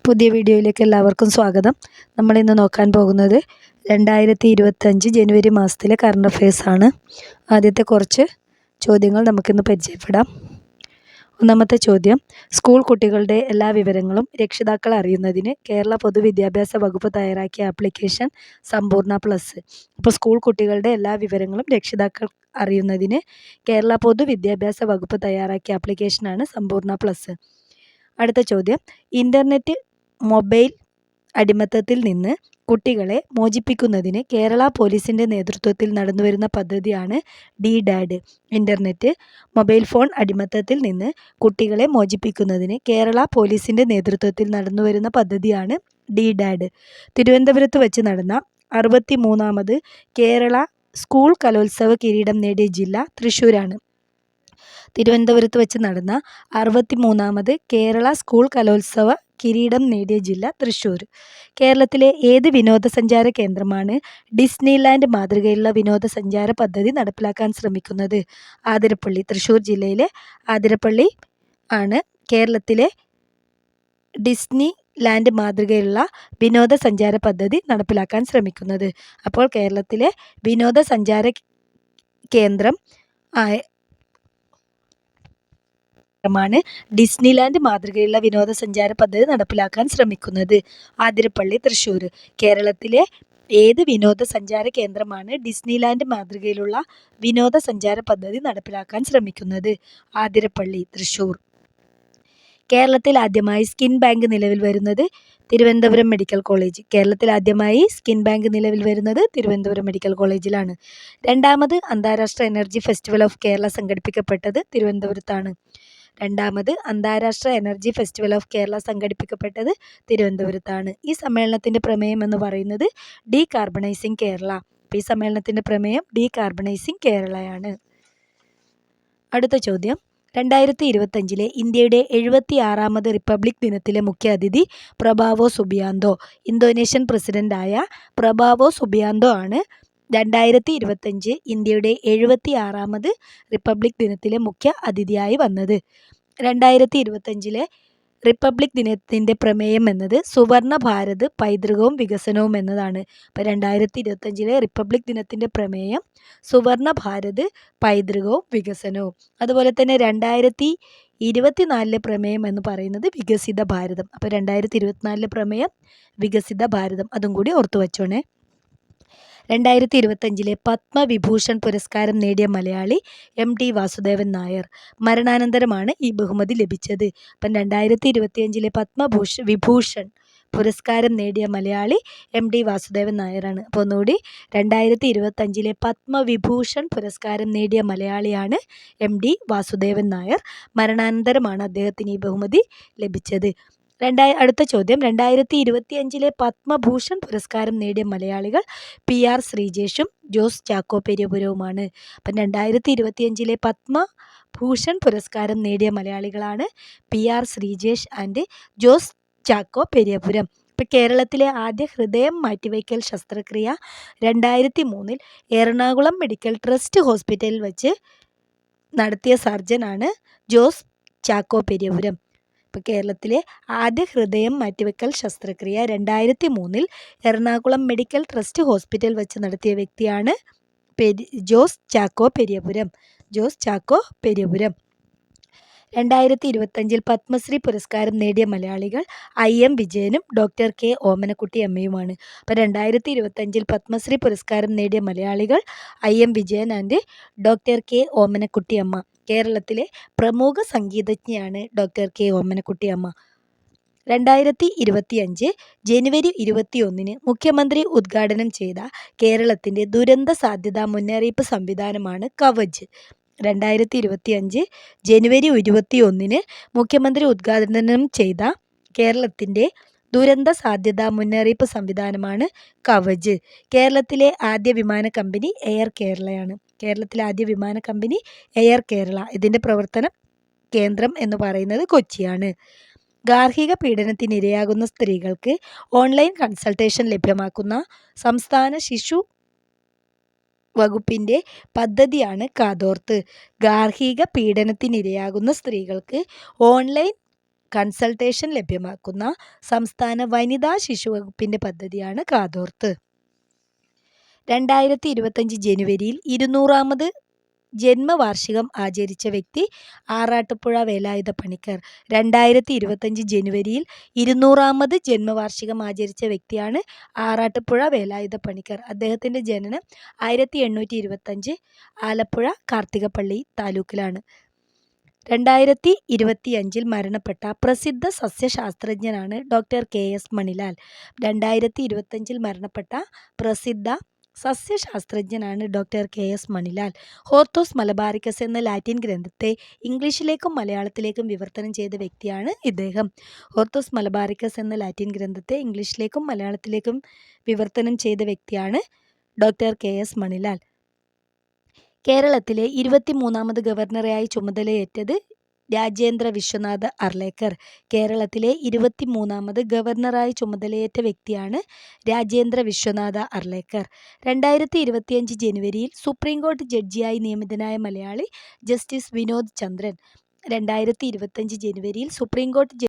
പുതിയ വീഡിയോയിലേക്ക് എല്ലാവർക്കും സ്വാഗതം. നമ്മളിന്ന് നോക്കാൻ പോകുന്നത് 2025 ജനുവരി മാസത്തിലെ കറണ്ട് അഫയേഴ്സ് ആണ്. ആദ്യത്തെ കുറച്ച് ചോദ്യങ്ങൾ നമുക്കിന്ന് പരിചയപ്പെടാം. ഒന്നാമത്തെ ചോദ്യം, സ്കൂൾ കുട്ടികളുടെ എല്ലാ വിവരങ്ങളും രക്ഷിതാക്കൾ അറിയുന്നതിന് കേരള പൊതുവിദ്യാഭ്യാസ വകുപ്പ് തയ്യാറാക്കിയ ആപ്ലിക്കേഷൻ സമ്പൂർണ്ണ പ്ലസ്. അപ്പോൾ സ്കൂൾ കുട്ടികളുടെ എല്ലാ വിവരങ്ങളും രക്ഷിതാക്കൾ അറിയുന്നതിന് കേരള പൊതുവിദ്യാഭ്യാസ വകുപ്പ് തയ്യാറാക്കിയ ആപ്ലിക്കേഷനാണ് സമ്പൂർണ്ണ പ്ലസ്. അടുത്ത ചോദ്യം, ഇൻ്റർനെറ്റ് മൊബൈൽ അടിമത്തത്തിൽ നിന്ന് കുട്ടികളെ മോചിപ്പിക്കുന്നതിന് കേരള പോലീസിൻ്റെ നേതൃത്വത്തിൽ നടന്നുവരുന്ന പദ്ധതിയാണ് DDAD. ഇൻ്റർനെറ്റ് മൊബൈൽ ഫോൺ അടിമത്തത്തിൽ നിന്ന് കുട്ടികളെ മോചിപ്പിക്കുന്നതിന് കേരള പോലീസിൻ്റെ നേതൃത്വത്തിൽ നടന്നുവരുന്ന പദ്ധതിയാണ് DDAD. തിരുവനന്തപുരത്ത് വെച്ച് നടന്ന 63ാമത് കേരള സ്കൂൾ കലോത്സവ കിരീടം നേടിയ ജില്ല തൃശ്ശൂരാണ്. തിരുവനന്തപുരത്ത് വെച്ച് നടന്ന 63ാമത് കേരള സ്കൂൾ കലോത്സവ കിരീടം നേടിയ ജില്ല തൃശ്ശൂർ. കേരളത്തിലെ ഏത് വിനോദസഞ്ചാര കേന്ദ്രമാണ് ഡിസ്നിലാൻഡ് മാതൃകയിലുള്ള വിനോദസഞ്ചാര പദ്ധതി നടപ്പിലാക്കാൻ ശ്രമിക്കുന്നത്? ആതിരപ്പള്ളി. തൃശ്ശൂർ ജില്ലയിലെ ആതിരപ്പള്ളി ആണ് കേരളത്തിലെ ഡിസ്നി ലാൻഡ് മാതൃകയിലുള്ള വിനോദസഞ്ചാര പദ്ധതി നടപ്പിലാക്കാൻ ശ്രമിക്കുന്നത്. അപ്പോൾ കേരളത്തിലെ വിനോദസഞ്ചാര കേന്ദ്രം മാണ് ഡിസ്നിലാൻഡ് മാതൃകയിലുള്ള വിനോദസഞ്ചാര പദ്ധതി നടപ്പിലാക്കാൻ ശ്രമിക്കുന്നത്. ആതിരപ്പള്ളി, തൃശ്ശൂർ. കേരളത്തിലെ ഏത് വിനോദസഞ്ചാര കേന്ദ്രമാണ് ഡിസ്നിലാൻഡ് മാതൃകയിലുള്ള വിനോദസഞ്ചാര പദ്ധതി നടപ്പിലാക്കാൻ ശ്രമിക്കുന്നത്? ആതിരപ്പള്ളി, തൃശ്ശൂർ. കേരളത്തിൽ ആദ്യമായി സ്കിൻ ബാങ്ക് നിലവിൽ വരുന്നത് തിരുവനന്തപുരം മെഡിക്കൽ കോളേജ്. കേരളത്തിൽ ആദ്യമായി സ്കിൻ ബാങ്ക് നിലവിൽ വരുന്നത് തിരുവനന്തപുരം മെഡിക്കൽ കോളേജിലാണ്. രണ്ടാമത് അന്താരാഷ്ട്ര എനർജി ഫെസ്റ്റിവൽ ഓഫ് കേരള സംഘടിപ്പിക്കപ്പെട്ടത് തിരുവനന്തപുരത്താണ്. രണ്ടാമത് അന്താരാഷ്ട്ര എനർജി ഫെസ്റ്റിവൽ ഓഫ് കേരള സംഘടിപ്പിക്കപ്പെട്ടത് തിരുവനന്തപുരത്താണ്. ഈ സമ്മേളനത്തിൻ്റെ പ്രമേയം എന്ന് പറയുന്നത് ഡീകാർബണൈസിങ് കേരള. ഈ സമ്മേളനത്തിൻ്റെ പ്രമേയം ഡീകാർബണൈസിങ് കേരളയാണ്. അടുത്ത ചോദ്യം, 2025 ഇന്ത്യയുടെ 76ാമത് റിപ്പബ്ലിക് ദിനത്തിലെ മുഖ്യ അതിഥി പ്രഭാവോ സുബിയാന്തോ. ഇന്തോനേഷ്യൻ പ്രസിഡന്റായ പ്രഭാവോ സുബിയാന്തോ ആണ് 2025 ഇന്ത്യയുടെ 76ാമത് റിപ്പബ്ലിക് ദിനത്തിലെ മുഖ്യ അതിഥിയായി വന്നത്. 2025 റിപ്പബ്ലിക് ദിനത്തിൻ്റെ പ്രമേയം എന്നത് സുവർണ ഭാരത് പൈതൃകവും വികസനവും എന്നതാണ്. അപ്പോൾ 2025 റിപ്പബ്ലിക് ദിനത്തിൻ്റെ പ്രമേയം സുവർണ ഭാരത് പൈതൃകവും വികസനവും. അതുപോലെ തന്നെ 2024 പ്രമേയം എന്ന് പറയുന്നത് വികസിത ഭാരതം. അപ്പോൾ 2024 പ്രമേയം വികസിത ഭാരതം, അതും കൂടി ഓർത്തു വച്ചോണേ. 2025 പത്മവിഭൂഷൺ പുരസ്കാരം നേടിയ മലയാളി MT വാസുദേവൻ നായർ. മരണാനന്തരമാണ് ഈ ബഹുമതി ലഭിച്ചത്. അപ്പം 2025 പത്മവിഭൂഷൺ പുരസ്കാരം നേടിയ മലയാളി MT വാസുദേവൻ നായരാണ്. അപ്പോൾ ഒന്നുകൂടി, 2025 പത്മവിഭൂഷൺ പുരസ്കാരം നേടിയ മലയാളിയാണ് MT വാസുദേവൻ നായർ. മരണാനന്തരമാണ് അദ്ദേഹത്തിന് ഈ ബഹുമതി ലഭിച്ചത്. അടുത്ത ചോദ്യം, 2025 പത്മഭൂഷൺ പുരസ്കാരം നേടിയ മലയാളികൾ PR ശ്രീജേഷും ജോസ് ചാക്കോ പെരിയപുരവുമാണ്. അപ്പം 2025 പത്മഭൂഷൺ പുരസ്കാരം നേടിയ മലയാളികളാണ് PR ശ്രീജേഷ് ആൻഡ് ജോസ് ചാക്കോ പെരിയപുരം. ഇപ്പം കേരളത്തിലെ ആദ്യ ഹൃദയം മാറ്റിവയ്ക്കൽ ശസ്ത്രക്രിയ 2003 എറണാകുളം മെഡിക്കൽ ട്രസ്റ്റ് ഹോസ്പിറ്റലിൽ വെച്ച് നടത്തിയ സർജനാണ് ജോസ് ചാക്കോ പെരിയപുരം. ഇപ്പോൾ കേരളത്തിലെ ആദ്യ ഹൃദയം മാറ്റിവെക്കൽ ശസ്ത്രക്രിയ 2003 എറണാകുളം മെഡിക്കൽ ട്രസ്റ്റ് ഹോസ്പിറ്റൽ വെച്ച് നടത്തിയ വ്യക്തിയാണ് ജോസ് ചാക്കോ പെരിയപുരം. ജോസ് ചാക്കോ പെരിയപുരം. 2025 പത്മശ്രീ പുരസ്കാരം നേടിയ മലയാളികൾ IM വിജയനും ഡോക്ടർ K ഓമനക്കുട്ടി അമ്മയുമാണ്. അപ്പോൾ 2025 പത്മശ്രീ പുരസ്കാരം നേടിയ മലയാളികൾ IM Vijayan and doctor K ഓമനക്കുട്ടി അമ്മ. കേരളത്തിലെ പ്രമുഖ സംഗീതജ്ഞയാണ് ഡോക്ടർ K ഓമനക്കുട്ടി അമ്മ. 2025 ജനുവരി 21 മുഖ്യമന്ത്രി ഉദ്ഘാടനം ചെയ്ത കേരളത്തിൻ്റെ ദുരന്ത സാധ്യതാ മുന്നറിയിപ്പ് സംവിധാനമാണ് കവച്. 2025 ജനുവരി 21 മുഖ്യമന്ത്രി ഉദ്ഘാടനം ചെയ്ത കേരളത്തിൻ്റെ ദുരന്ത സാധ്യതാ മുന്നറിയിപ്പ് സംവിധാനമാണ് കവച്. കേരളത്തിലെ ആദ്യ വിമാന കമ്പനി എയർ കേരളയാണ്. കേരളത്തിലെ ആദ്യ വിമാന കമ്പനി എയർ കേരള. ഇതിൻ്റെ പ്രവർത്തന കേന്ദ്രം എന്ന് പറയുന്നത് കൊച്ചിയാണ്. ഗാർഹിക പീഡനത്തിനിരയാകുന്ന സ്ത്രീകൾക്ക് ഓൺലൈൻ കൺസൾട്ടേഷൻ ലഭ്യമാക്കുന്ന സംസ്ഥാന ശിശു വകുപ്പിൻ്റെ പദ്ധതിയാണ് കാതോർത്ത്. ഗാർഹിക പീഡനത്തിനിരയാകുന്ന സ്ത്രീകൾക്ക് ഓൺലൈൻ കൺസൾട്ടേഷൻ ലഭ്യമാക്കുന്ന സംസ്ഥാന വനിതാ ശിശു വകുപ്പിൻ്റെ പദ്ധതിയാണ് കാതോർത്ത്. 2025 ജനുവരിയിൽ 200ാമത് ജന്മവാർഷികം ആചരിച്ച വ്യക്തി ആറാട്ടുപുഴ വേലായുധ പണിക്കർ. 2025 ജനുവരിയിൽ 200ാമത് ജന്മവാർഷികം ആചരിച്ച വ്യക്തിയാണ് ആറാട്ടുപുഴ വേലായുധ പണിക്കർ. അദ്ദേഹത്തിൻ്റെ ജനനം 1825 ആലപ്പുഴ കാർത്തികപ്പള്ളി താലൂക്കിലാണ്. 2025 മരണപ്പെട്ട പ്രസിദ്ധ സസ്യശാസ്ത്രജ്ഞനാണ് ഡോക്ടർ KS മണിലാൽ. 2025 മരണപ്പെട്ട പ്രസിദ്ധ സസ്യശാസ്ത്രജ്ഞനാണ് doctor KS Manilal. Hortus Malabaricus എന്ന ലാറ്റിൻ ഗ്രന്ഥത്തെ ഇംഗ്ലീഷിലേക്കും മലയാളത്തിലേക്കും വിവർത്തനം ചെയ്ത വ്യക്തിയാണ് ഇദ്ദേഹം. ഹോർത്തൂസ് മലബാറിക്കസ് എന്ന ലാറ്റിൻ ഗ്രന്ഥത്തെ ഇംഗ്ലീഷിലേക്കും മലയാളത്തിലേക്കും വിവർത്തനം ചെയ്ത വ്യക്തിയാണ് ഡോക്ടർ KS മണിലാൽ. കേരളത്തിലെ 23ാമത് ഗവർണറായി ചുമതലയേറ്റത് രാജേന്ദ്ര വിശ്വനാഥ് അർലേക്കർ. കേരളത്തിലെ 23ാമത് ഗവർണറായി ചുമതലയേറ്റ വ്യക്തിയാണ് രാജേന്ദ്ര വിശ്വനാഥ അർലേക്കർ. 2025 ജനുവരിയിൽ സുപ്രീം കോടതി ജഡ്ജിയായി നിയമിതനായ മലയാളി ജസ്റ്റിസ് വിനോദ് ചന്ദ്രൻ. 2025 ജനുവരിയിൽ സുപ്രീം കോടതി